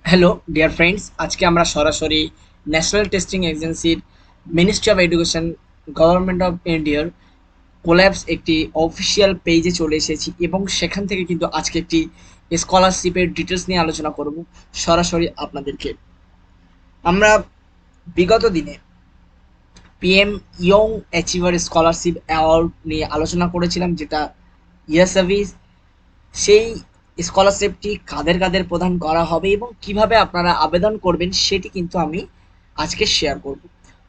Hello dear friends, আজকে আমরা সরাসরি ন্যাশনাল টেস্টিং এজেন্সির ministry of education government of ইন্ডিয়ার কোল্যাবস একটি অফিসিয়াল পেজে চলে এসেছি এবং সেখান থেকে কিন্তু আজকে একটি স্কলারশিপের ডিটেলস নিয়ে আলোচনা করব সরাসরি আপনাদেরকে। আমরা বিগত দিনে PM young achiever scholarship award নিয়ে আলোচনা করেছিলাম, যেটা ইয়াসাভি। সেই স্কলারশিপটি কাদের কাদের প্রদান করা হবে এবং কিভাবে আপনারা আবেদন করবেন সেটি কিন্তু আমি আজকে শেয়ার করব।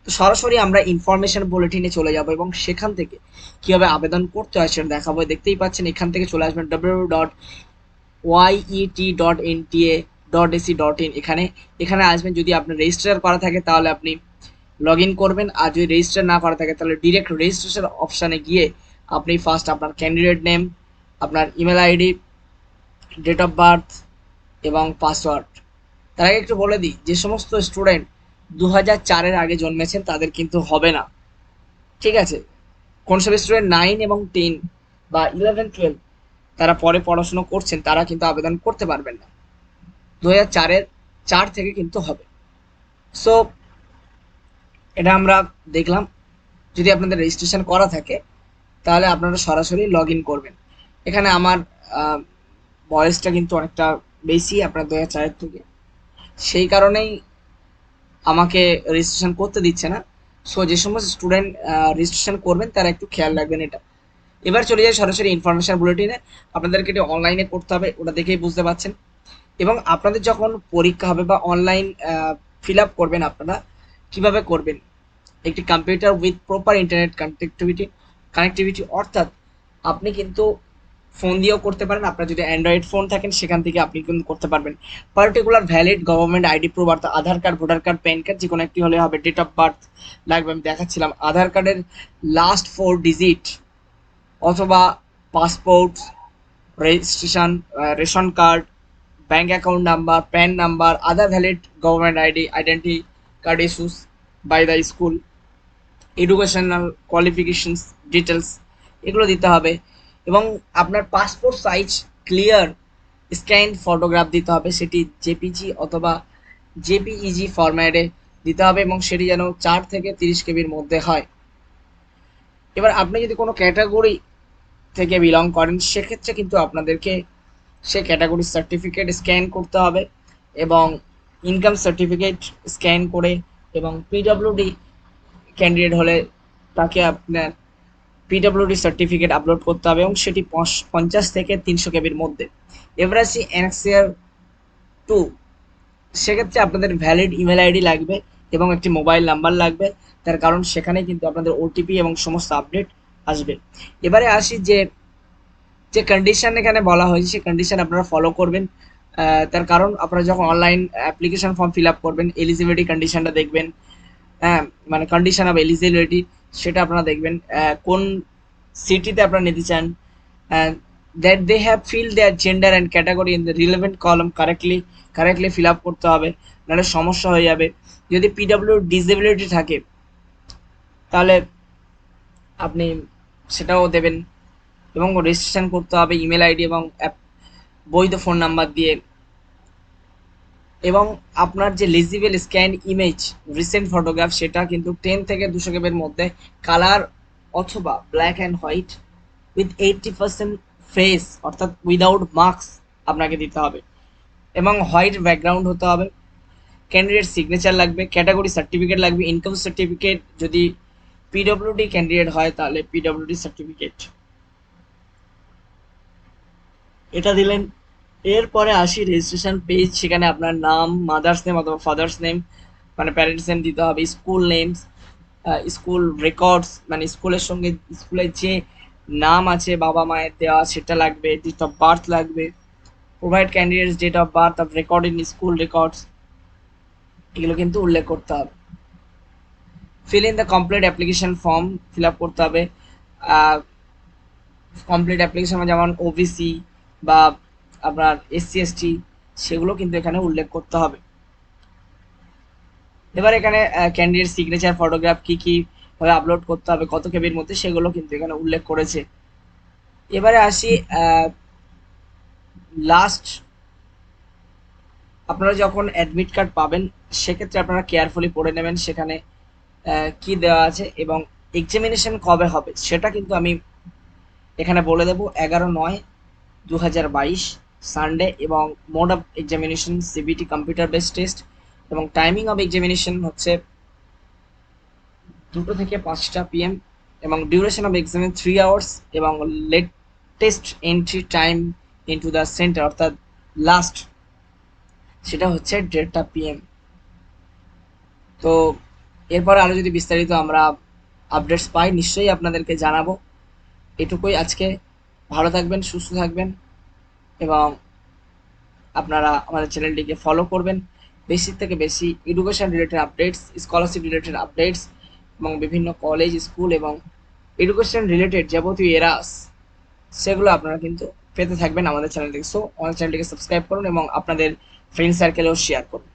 তো সরাসরি আমরা ইনফরমেশন বুলেটিনে চলে যাব এবং সেখান থেকে কিভাবে আবেদন করতে হয় সেটা দেখাবো। দেখতেই পাচ্ছেন, এখান থেকে চলে আসবেন www.yet.nta.ac.in। এখানে এখানে আসবেন। যদি আপনার রেজিস্টার করা থাকে তাহলে আপনি লগ ইন করবেন, আর যদি রেজিস্টার না করা থাকে তাহলে ডিরেক্ট রেজিস্ট্রেশন অপশানে গিয়ে আপনি ফার্স্ট আপনার ক্যান্ডিডেট নেম, আপনার email ID, date of birth এবং পাসওয়ার্ড। তার আগে একটু বলে দিই, যে সমস্ত স্টুডেন্ট 2004-এর আগে জন্মেছেন তাদের কিন্তু হবে না, ঠিক আছে? কোন সব স্টুডেন্ট 9 এবং 10 বা 11-12 তারা পরে পড়াশুনো করছেন, তারা কিন্তু আবেদন করতে পারবেন না। 2004-এর 4 থেকে কিন্তু হবে। সো এটা আমরা দেখলাম। যদি আপনাদের রেজিস্ট্রেশন করা থাকে তাহলে আপনারা সরাসরি লগ ইন করবেন। এখানে আমার বয়সটা কিন্তু অনেকটা বেশি আপনার 2004-এর থেকে, সেই কারণেই আমাকে রেজিস্ট্রেশন করতে দিচ্ছে না। সো যে সমস্ত স্টুডেন্ট রেজিস্ট্রেশন করবেন তারা একটু খেয়াল রাখবেন এটা। এবার চলে যাই সরাসরি ইনফরমেশন বুলেটিনে। আপনাদেরকে এটা অনলাইনে করতে হবে, ওটা দেখেই বুঝতে পারছেন। এবং আপনাদের যখন পরীক্ষা হবে বা অনলাইন ফিল আপ করবেন, আপনারা কিভাবে করবেন? একটি computer with proper internet connectivity, অর্থাৎ আপনি কিন্তু ফোন দিয়েও করতে পারেন। আপনার যদি অ্যান্ড্রয়েড ফোন থাকেন সেখান থেকে আপনি কিন্তু করতে পারবেন। Particular valid government ID proof, অর্থাৎ Aadhaar card, voter card, PAN card, যে কোনো একটি হলে হবে। ডেট অফ বার্থ লাগবে, আমি দেখাচ্ছিলাম। আধার কার্ডের লাস্ট 4 ডিজিট অথবা passport, registration, ration card, bank account number, PAN number, other valid government identity card issues by the school, educational qualifications details, এগুলো দিতে হবে। এবং আপনার passport size clear scan photograph দিতে হবে, সেটি জেপিজি অথবা জেপিইজি ফরম্যাটে দিতে হবে এবং সেটি যেন 4 থেকে 30 কেবির মধ্যে হয়। এবার আপনি যদি কোনো ক্যাটাগরি থেকে বিলং করেন সেক্ষেত্রে কিন্তু আপনাদেরকে সে ক্যাটাগরির সার্টিফিকেট স্ক্যান করতে হবে এবং ইনকাম সার্টিফিকেট স্ক্যান করে, এবং পিডব্লিউডি ক্যান্ডিডেট হলে তাকে আপনার পিডব্লিউডি সার্টিফিকেট আপলোড করতে হবে এবং সেটি 50 থেকে 300 কেবির মধ্যে। এবার আসি অ্যানেক্সিয়ার 2। সেক্ষেত্রে আপনাদের ভ্যালিড ইমেল আইডি লাগবে এবং একটি মোবাইল নাম্বার লাগবে, তার কারণ সেখানে কিন্তু আপনাদের ওটিপি এবং সমস্ত আপডেট আসবে। এবারে আসি যে যে কন্ডিশন এখানে বলা হয়েছে সেই কন্ডিশন আপনারা ফলো করবেন। তার কারণ আপনারা যখন online application form fill up করবেন এলিজিবিলিটি কন্ডিশনটা দেখবেন। হ্যাঁ, মানে কন্ডিশন অফ এলিজিবিলিটি সেটা আপনারা দেখবেন, কোন সিটিতে আপনারা নিতে চান, that they have fill their gender and category in the relevant column correctly fill up করতে হবে, নাহলে সমস্যা হয়ে যাবে। যদি পিডব্লিউ ডিসেবিলিটি থাকে তাহলে আপনি সেটাও দেবেন এবং রেজিস্ট্রেশন করতে হবে ইমেল আইডি এবং বৈধ ফোন নাম্বার দিয়ে। এবং আপনার যে লিজিবল স্ক্যান ইমেজ রিসেন্ট ফটোগ্রাফ সেটা কিন্তু 10 থেকে 200 কেবির মধ্যে, কালার অথবা black and white with 80% face, অর্থাৎ উইদাউট মার্কস আপনাকে দিতে হবে এবং হোয়াইট ব্যাকগ্রাউন্ড হতে হবে। ক্যান্ডিডেট সিগনেচার লাগবে, ক্যাটাগরি সার্টিফিকেট লাগবে, ইনকাম সার্টিফিকেট, যদি পিডব্লিউডি ক্যান্ডিডেট হয় তাহলে পিডব্লিউডি সার্টিফিকেট, এটা দিলেন। এরপরে আসি রেজিস্ট্রেশন পেজ। সেখানে আপনার নাম, মাদার্স নেম অথবা ফাদার্স নেম, মানে প্যারেন্টস নেম দিতে হবে, স্কুল নেমস, স্কুল রেকর্ডস, মানে স্কুলের সঙ্গে স্কুলের যে নাম আছে বাবা মায়ের দেওয়া সেটা লাগবে, ডেট অফ বার্থ লাগবে, provide candidates date of birth of record in school records, এগুলো কিন্তু উল্লেখ করতে হবে। Fill in the complete application form fill up করতে হবে। কমপ্লিট অ্যাপ্লিকেশন যেমন ওবিসি বা আপনার এসসি এসটি, সেগুলো কিন্তু এখানে উল্লেখ করতে হবে। এবার এখানে ক্যান্ডিডেট সিগনেচার ফটোগ্রাফ কী কী ভাবে আপলোড করতে হবে, কত কেবির মধ্যে, সেগুলো কিন্তু এখানে উল্লেখ করেছে। এবারে আসি লাস্ট আপনারা যখন অ্যাডমিট কার্ড পাবেন সেক্ষেত্রে আপনারা কেয়ারফুলি পড়ে নেবেন সেখানে কি দেওয়া আছে এবং এক্সামিনেশন কবে হবে সেটা কিন্তু আমি এখানে বলে দেবো 11/9/2022 সানডে এবং mode of examination CBT computer based test এবং টাইমিং অফ এক্সামিনেশন হচ্ছে 2টো থেকে 5টা PM এবং ডিউরেশন অফ এক্সাম 3 আওয়ার্স এবং latest entry time into the centre অর্থাৎ লাস্ট সেটা হচ্ছে 1:30 PM। তো এরপরে আরও যদি বিস্তারিত আমরা আপডেটস পাই নিশ্চয়ই আপনাদেরকে জানাবো। এটুকুই আজকে। ভালো থাকবেন, সুস্থ থাকবেন এবং আপনারা আমাদের চ্যানেলটিকে ফলো করবেন। বেশি থেকে বেশি education related updates, scholarship related updates এবং বিভিন্ন কলেজ, স্কুল এবং এডুকেশন রিলেটেড যাবতীয় এরাস সেগুলো আপনারা কিন্তু পেতে থাকবেন আমাদের চ্যানেল থেকে। সো আমাদের চ্যানেলটিকে সাবস্ক্রাইব করুন এবং আপনাদের ফ্রেন্ড সার্কেলেও শেয়ার করুন।